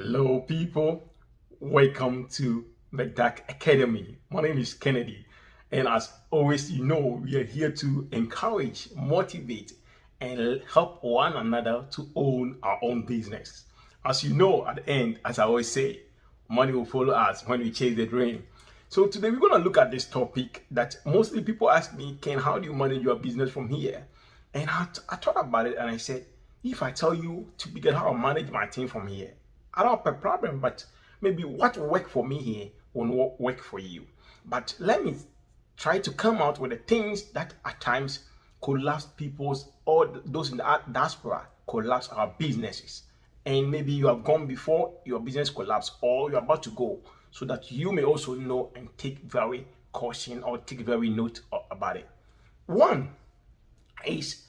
Hello, people. Welcome to the Dark Academy. My name is Kennedy, and as always, we are here to encourage, motivate, and help one another to own our own business. As you know, at the end, as I always say, money will follow us when we chase the dream. So today we're going to look at this topic that mostly people ask me, Ken, how do you manage your business from here? And I thought about it and I said, if I tell you to begin how to manage my team from here, I don't have a problem, but maybe what work for me here won't work for you. But let me try to come out with the things that at times collapse people's or those in the diaspora collapse our businesses. And maybe you have gone before your business collapse or you're about to go, so that you may also know and take very caution or take very note about it. One is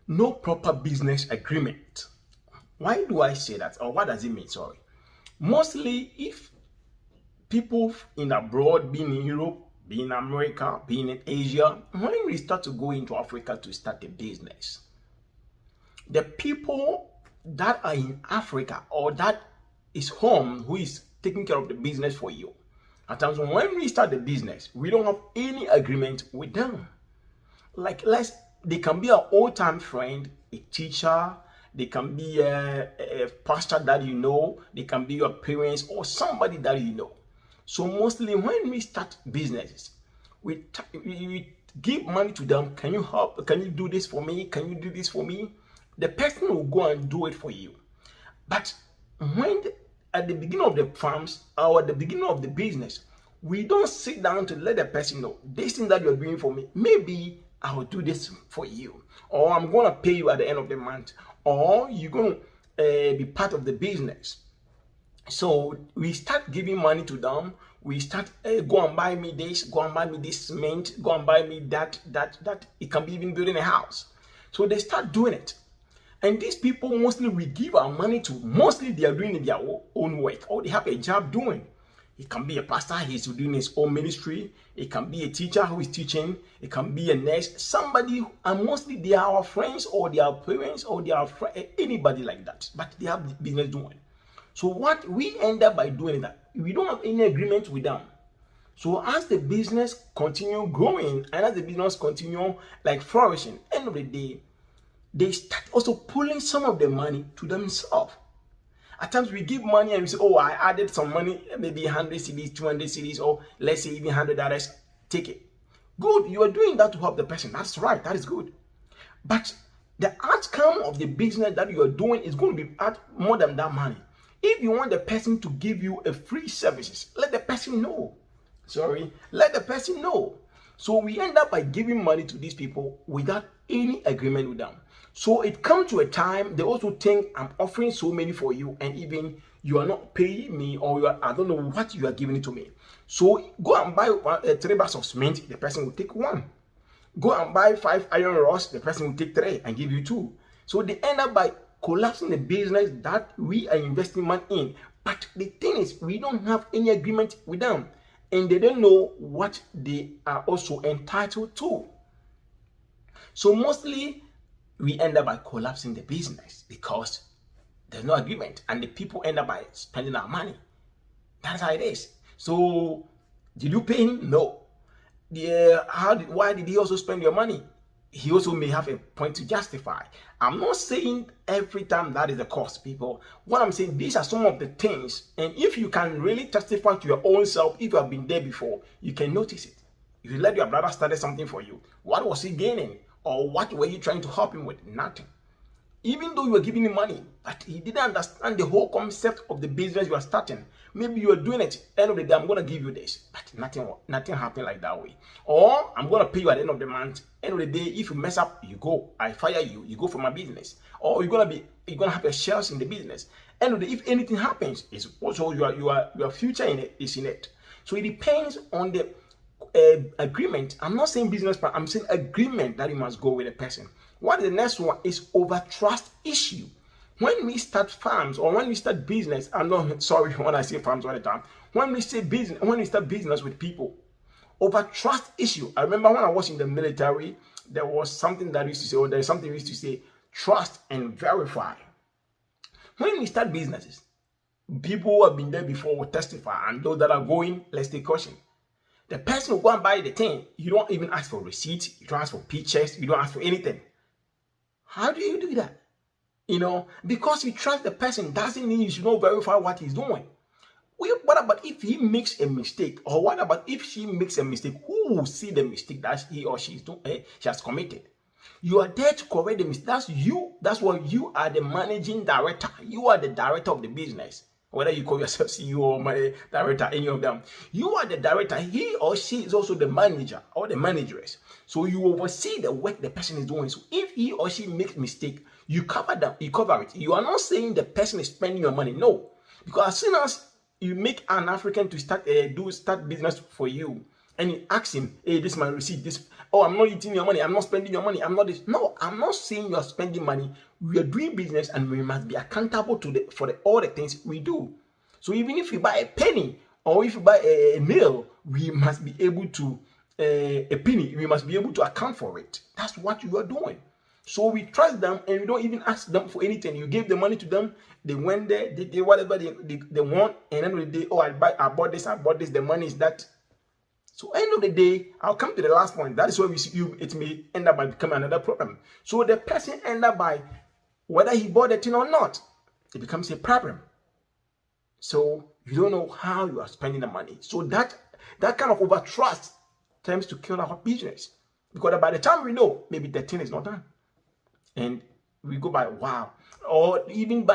no proper business agreement. Why do I say that? Or what does it mean? Sorry. Mostly, if people in abroad, being in Europe, being in America, being in Asia, when we start to go into Africa to start a business, the people that are in Africa or that is home who is taking care of the business for you, at times when we start the business, we don't have any agreement with them. Like, they can be an old-time friend, a teacher, they can be a pastor that you know, they can be your parents or somebody that you know. So mostly when we start businesses, we give money to them. Can you help? Can you do this for me? Can you do this for me? The person will go and do it for you. But at the beginning of the farms or at the beginning of the business, we don't sit down to let the person know, this thing that you're doing for me, maybe I will do this for you, or I'm going to pay you at the end of the month, or you're going to be part of the business. So we start giving money to them. We start, go and buy me this, go and buy me this cement, go and buy me that. It can be even building a house. So they start doing it. And these people, mostly we give our money to, mostly they are doing their own work, or they have a job doing. It can be a pastor, he's doing his own ministry. It can be a teacher who is teaching. It can be a nurse, somebody, and mostly they are our friends or they are parents or they are anybody like that. But they have business doing. So what we end up by doing is that we don't have any agreement with them. So as the business continue growing and as the business continue like flourishing, end of the day, they start also pulling some of the money to themselves. At times we give money and we say, oh, I added some money, maybe 100 CDs, 200 CDs, or let's say even $100, take it. Good, you are doing that to help the person. That's right, that is good. But the outcome of the business that you are doing is going to be more than that money. If you want the person to give you a free services, let the person know. Let the person know. So we end up by giving money to these people without any agreement with them. So it comes to a time they also think I'm offering so many for you, and even you are not paying me, or I don't know what you are giving it to me. So go and buy 3 bags of cement, the person will take 1. Go and buy 5 iron rods, the person will take 3 and give you 2. So they end up by collapsing the business that we are investing money in. But the thing is, we don't have any agreement with them, and they don't know what they are also entitled to. So mostly we end up by collapsing the business because there's no agreement, and the people end up by spending our money. That's how it is. So did you pay him? No. Why did he also spend your money? He also may have a point to justify. I'm not saying every time that is the cost, people. What I'm saying, these are some of the things, and if you can really testify to your own self, if you have been there before, you can notice it. If you let your brother start something for you, what was he gaining? Or what were you trying to help him with? Nothing. Even though you were giving him money, but he didn't understand the whole concept of the business you are starting. Maybe you are doing it, end of the day, I'm going to give you this, but nothing happened like that way. Or I'm going to pay you at the end of the month. End of the day, if you mess up, you go. I fire you. You go from my business. Or you're gonna have your shares in the business. End of the day, if anything happens, it's also your future in it is in it. So it depends on the agreement. I'm not saying business plan, I'm saying agreement that you must go with a person. What the next one is over trust issue. When we start farms or when we start business, I'm not sorry when I say farms all the time. When we say business, when we start business with people, over trust issue. I remember when I was in the military, there was something that we used to say, or there's something we used to say, trust and verify. When we start businesses, People who have been there before will testify, and those that are going, let's take caution. The person will go and buy the thing. You don't even ask for receipt. You don't ask for pictures. You don't ask for anything. How do you do that? Because you trust the person doesn't mean you should not verify what he's doing. What about if he makes a mistake? Or what about if she makes a mistake? Who will see the mistake that he or she has committed? You are there to correct the mistake. That's you. That's why you are the managing director. You are the director of the business. Whether you call yourself CEO or director, any of them. You are the director. He or she is also the manager or the manageress. So you oversee the work the person is doing. So if he or she makes mistake, you cover them. You cover it. You are not saying the person is spending your money. No. Because as soon as you make an African to start business for you, and you ask him, hey, this is my receipt. I'm not eating your money. I'm not spending your money. I'm not this. No, I'm not saying you are spending money. We are doing business, and we must be accountable for all the things we do. So even if you buy a penny or if you buy a nail, we must be able to a penny. We must be able to account for it. That's what you are doing. So we trust them, and we don't even ask them for anything. You gave the money to them. They went there. They did whatever they want. And then the day, I bought this. The money is that. So end of the day, I'll come to the last point. That is where it may end up by becoming another problem. So the person end up by, whether he bought the thing or not, it becomes a problem. So you don't know how you are spending the money. So that kind of over trust tends to kill our business. Because by the time we know, maybe the thing is not done. And we go by, wow. Or even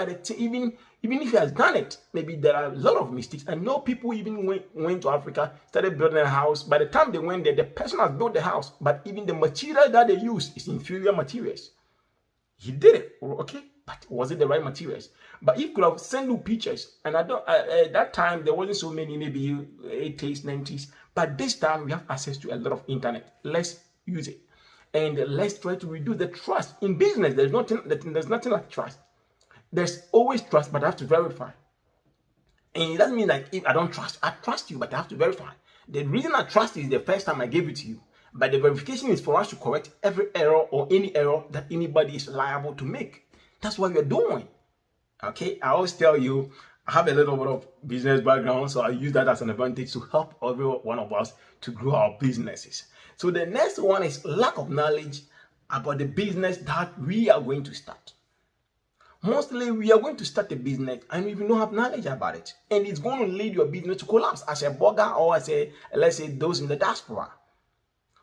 even if he has done it, maybe there are a lot of mistakes. I know people even went to Africa, started building a house. By the time they went there, the person has built the house, but even the material that they use is inferior materials. He did it, okay, but was it the right materials? But he could have sent you pictures, and at that time there wasn't so many, maybe 80s, 90s. But this time we have access to a lot of internet. Let's use it, and let's try to reduce the trust in business. There's nothing like trust. There's always trust, but I have to verify. And it doesn't mean like if I don't trust, I trust you, but I have to verify. The reason I trust you is the first time I gave it to you. But the verification is for us to correct every error or any error that anybody is liable to make. That's what we're doing. Okay, I always tell you, I have a little bit of business background, so I use that as an advantage to help every one of us to grow our businesses. So the next one is lack of knowledge about the business that we are going to start. Mostly, we are going to start a business and we don't have knowledge about it. And it's going to lead your business to collapse as a Borgas or as let's say, those in the diaspora.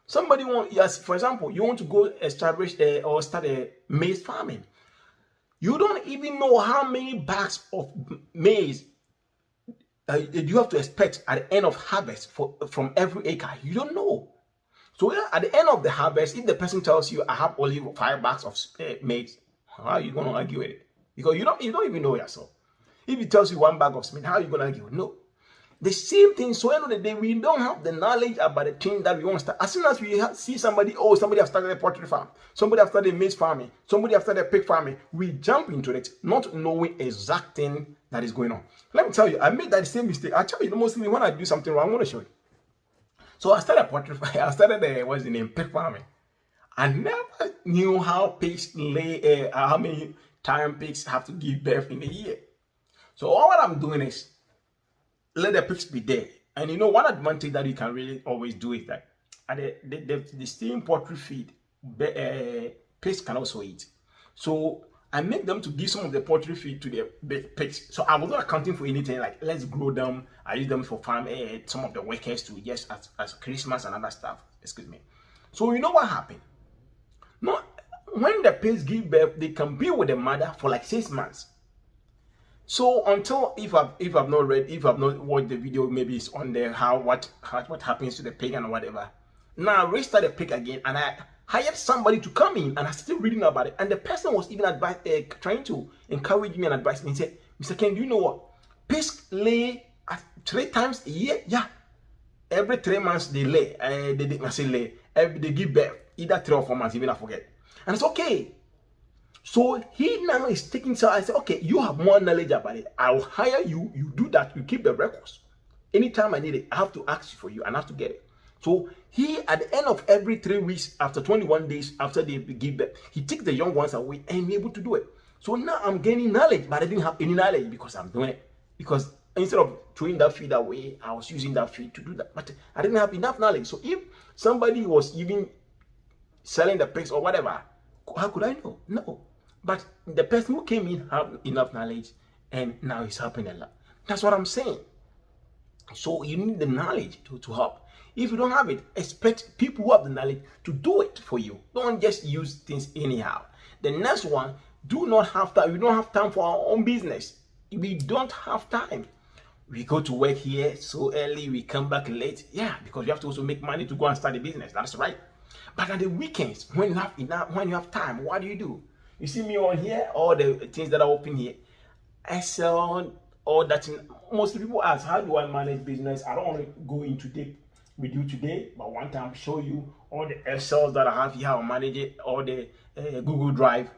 Somebody for example, you want to go establish or start a maize farming. You don't even know how many bags of maize you have to expect at the end of harvest from every acre. You don't know. So at the end of the harvest, if the person tells you, I have only 5 bags of maize, how are you going to argue with it? Because you don't even know yourself. If he tells you 1 bag of cement, how are you going to argue? No. The same thing. So end of the day, we don't have the knowledge about the thing that we want to start. As soon as we see somebody has started a poultry farm, somebody has started maize farming, somebody has started a pig farming, we jump into it, not knowing exact thing that is going on. Let me tell you, I made that same mistake. I tell you, mostly when I do something wrong, I'm going to show you. So I started a poultry farm. I started pig farming. I never knew how pigs lay, how many time pigs have to give birth in a year. So all what I'm doing is let the pigs be there. And you know, one advantage that you can really always do is that at the same poultry feed, pigs can also eat. So I make them to give some of the poultry feed to the pigs. So I was not accounting for anything like let's grow them. I use them for farm, some of the workers to just as Christmas and other stuff. Excuse me. So you know what happened? No, when the pigs give birth, they can be with the mother for like 6 months. So until if I've not watched the video, maybe it's on there what happens to the pig and whatever. Now I restart the pig again, and I hired somebody to come in, and I started reading about it. And the person was even trying to encourage me and advise me. He said, "Mr. Ken, do you know what? Pigs lay 3 times a year. Yeah, every 3 months they lay. They give birth. Either 3 or 4 months, even I forget. And it's okay." So he now is taking, so I said, okay, you have more knowledge about it. I'll hire you, you do that, you keep the records. Anytime I need it, I have to ask for you and I have to get it. So he, at the end of every 3 weeks, after 21 days, after they give birth, he takes the young ones away and be able to do it. So now I'm gaining knowledge, but I didn't have any knowledge because I'm doing it. because instead of throwing that feed away, I was using that feed to do that. But I didn't have enough knowledge. So if somebody was even selling the pigs or whatever, how could I know? No. But the person who came in had enough knowledge, and now he's helping a lot. That's what I'm saying. So you need the knowledge to help. If you don't have it, expect people who have the knowledge to do it for you. Don't just use things anyhow. The next one, do not have time. We don't have time for our own business. We don't have time. We go to work here so early, we come back late. Yeah, because you have to also make money to go and start a business. That's right. But at the weekends, when you have time, what do? You see me on here, all the things that are open here. I sell all that. Most people ask, how do I manage business? I don't want to go into deep with you today, but one time show you all the Excels that I have here, how I manage it, all the Google Drive.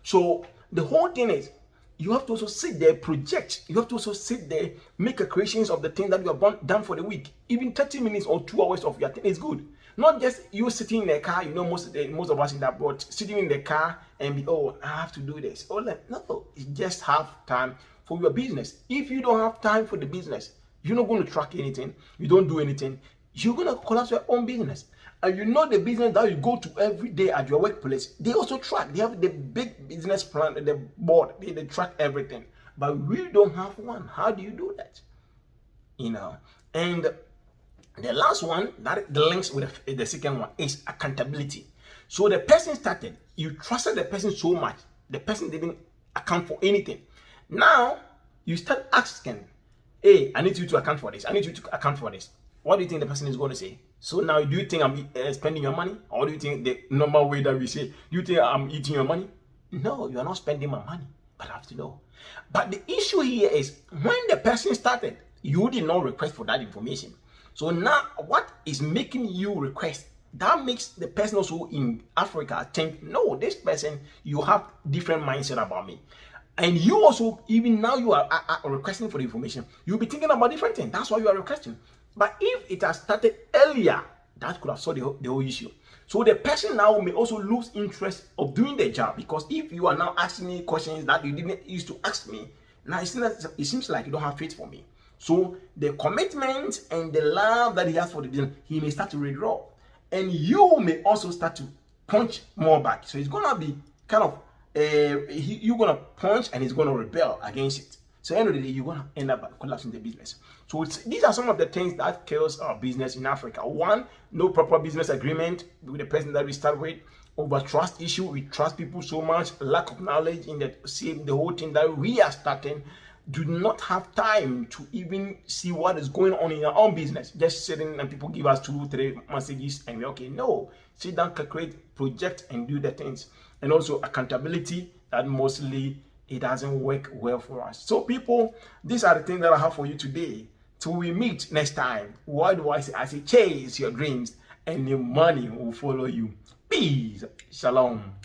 So the whole thing is, you have to also sit there, project. You have to also sit there, make a creations of the thing that you have done for the week. Even 30 minutes or 2 hours of your thing is good. Not just you sitting in the car, most of us in that boat, sitting in the car and be, oh, I have to do this. Oh, no, you just have time for your business. If you don't have time for the business, you're not going to track anything. You don't do anything. You're going to collapse your own business. And the business that you go to every day at your workplace, they also track. They have the big business plan, the board, they track everything. But we don't have one. How do you do that? And the last one, that the links with the second one, is accountability. So the person started, you trusted the person so much, the person didn't account for anything. Now, you start asking, hey, I need you to account for this. I need you to account for this. What do you think the person is going to say? So now, do you think I'm spending your money? Or do you think the normal way that we say, do you think I'm eating your money? No, you are not spending my money. But I have to know. But the issue here is, when the person started, you did not request for that information. So now, what is making you request? That makes the person also in Africa think, no, this person, you have different mindset about me. And you also, even now you are requesting for the information, you'll be thinking about different things. That's why you are requesting. But if it has started earlier, that could have solved the whole issue. So the person now may also lose interest of doing the job, because if you are now asking me questions that you didn't used to ask me, now it seems like you don't have faith for me. So the commitment and the love that he has for the business, he may start to withdraw. And you may also start to punch more back. So it's going to be kind of, you're going to punch and he's going to rebel against it. So at the end of the day, you're going to end up collapsing the business. So these are some of the things that kills our business in Africa. One, no proper business agreement with the person that we start with. Over trust issue, we trust people so much. Lack of knowledge in the whole thing that we are starting. Do not have time to even see what is going on in your own business. Just sitting and people give us 2-3 messages and we're okay. No, sit down, calculate, project, and do the things. And also accountability, that mostly it doesn't work well for us. So people, these are the things that I have for you today. Till we meet next time, what do I say? I say chase your dreams and your money will follow you. Peace. Shalom.